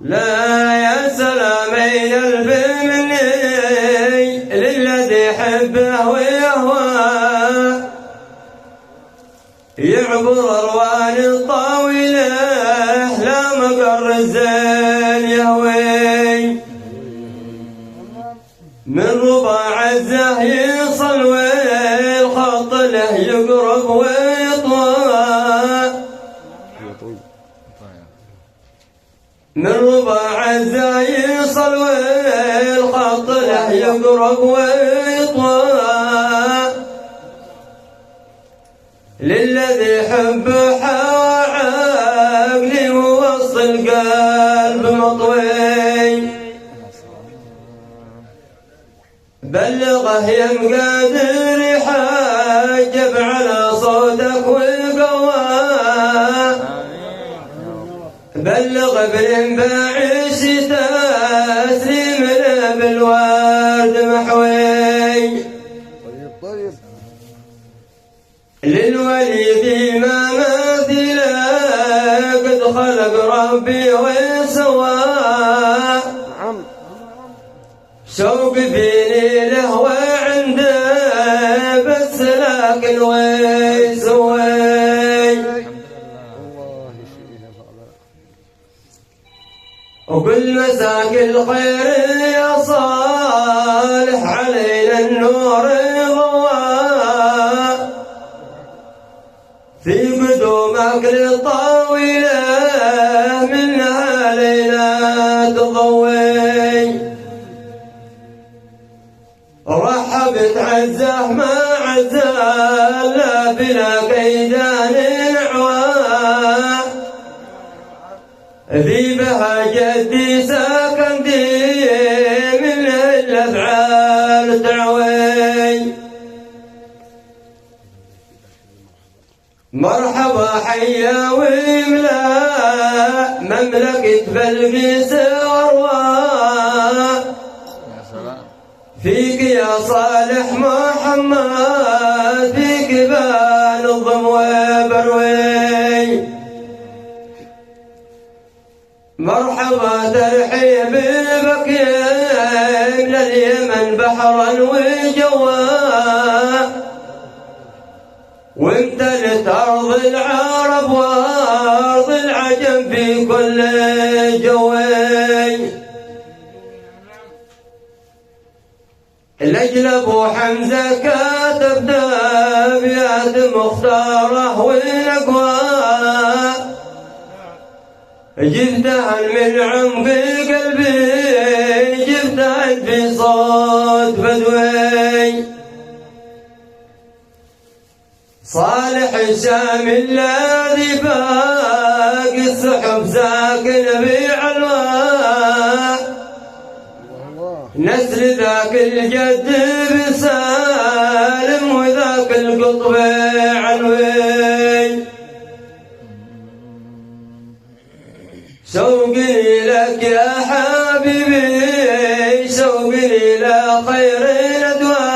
لا يا سلامين الف مني للذي يحبه ويهوى يعبر أروان الطاولة لا مقر الزين يهوي من ربع عزه يصل والخط له يقرب ويطوى من ربع عزه يصل والخط له يقرب ويطوى للذي يحب حوى عقلي ووسط القلب مطوي بلغه يا مقادر يحجب على صوتك وقوى بلغ بالانباعش تسليم له بالورد محوي للوليد ما مثله قد خلق ربي وسوى شوق فيني له وعنده بس لكن ويسوي وكل مساك الخير يا صالح علينا النور ضوى في قدومك للطاولة منها ليلة تضوي رحبت عزه ما عزه لا بلا كيدان نعوى ذي بها جدي ساكن دي من الافعال تعوي مرحبا حيا ويملا مملكة بلقيس وروى فيك يا صالح محمد فيك بال الضم وبروي مرحبا ترحيب بكيم لليمن بحرا وجوا وامتلت أرض العرب وأرض العجم في كل جوي لأجل أبو حمزة كاتب دابيات مختاره والأقوى جبتها من عمق قلبي جبتها في صوت بدوي صالح الشام الذي باقي السحب ساكن بعلوى نسل ذاك الجد بسالم وذاك القطب عنوي شوقي لك يا حبيبي شوقي إلى خير ندوى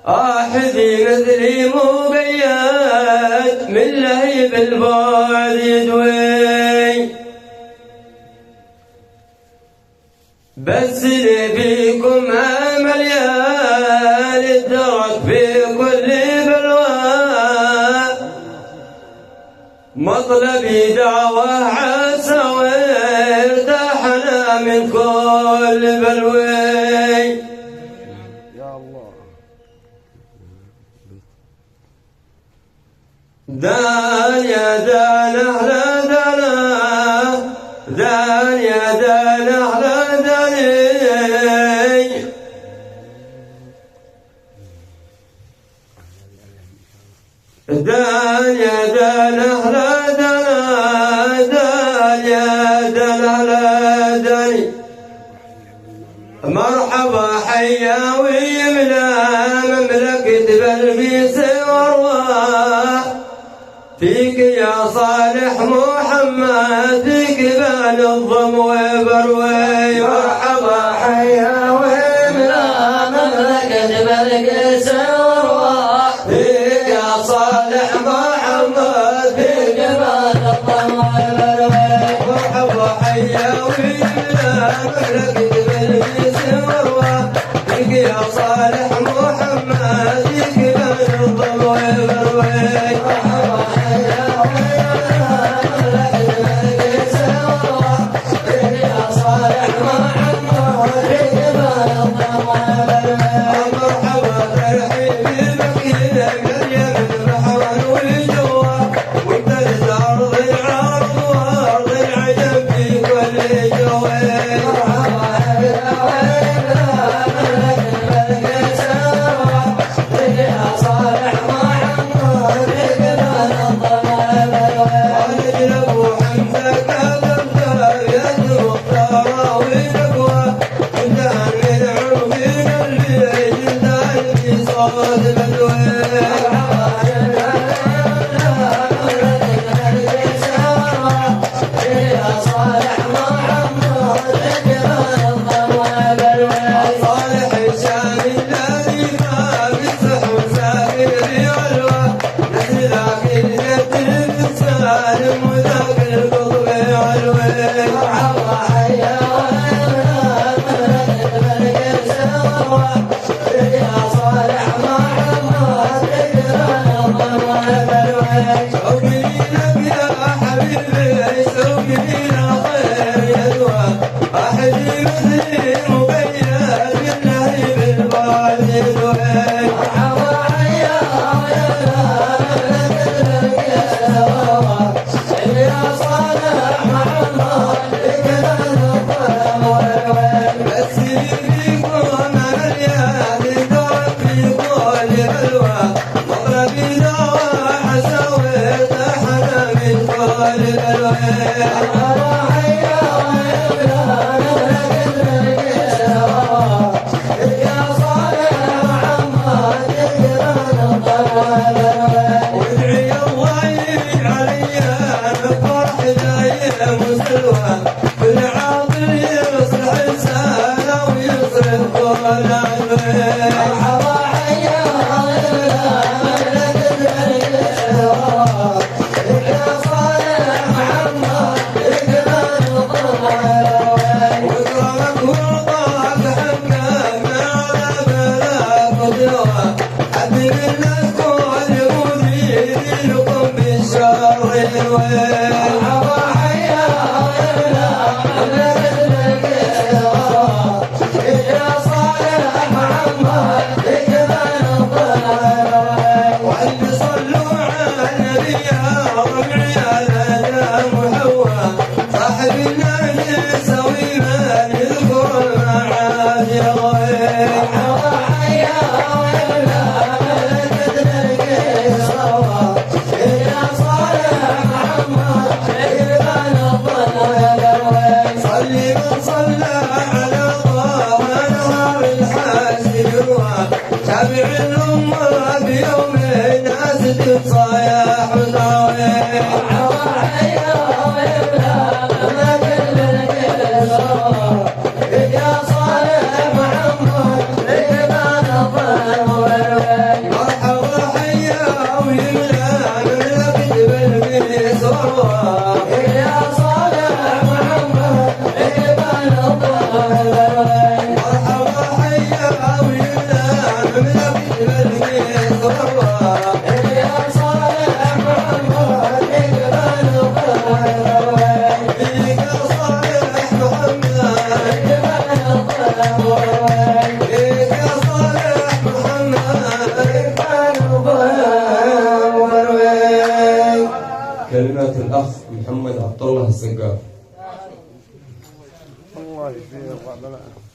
أحدي مثلي مقيد من لهيب البعد يدوي بس لي فيكم أمل يا للدرك في كل بلوى مطلبي دعوة عسى وارتاحنا من كل بلوي يا الله دان يا دان أهلا دانا دان يا دان أهلا داني دان يا دان أهلا دانا دان يا دان أهلا داني مرحبا حيا ويملا مملكة بلقيس وروى فيك يا صالح محمد فيك بال الضم وبروي مرحبا حيا ويملا مملكة بلقيس وروى فيك يا صالح محمد فيك بال الضم وبروي كلمات الأخ محمد عبد الله السقاف. الله يجزيه ربنا.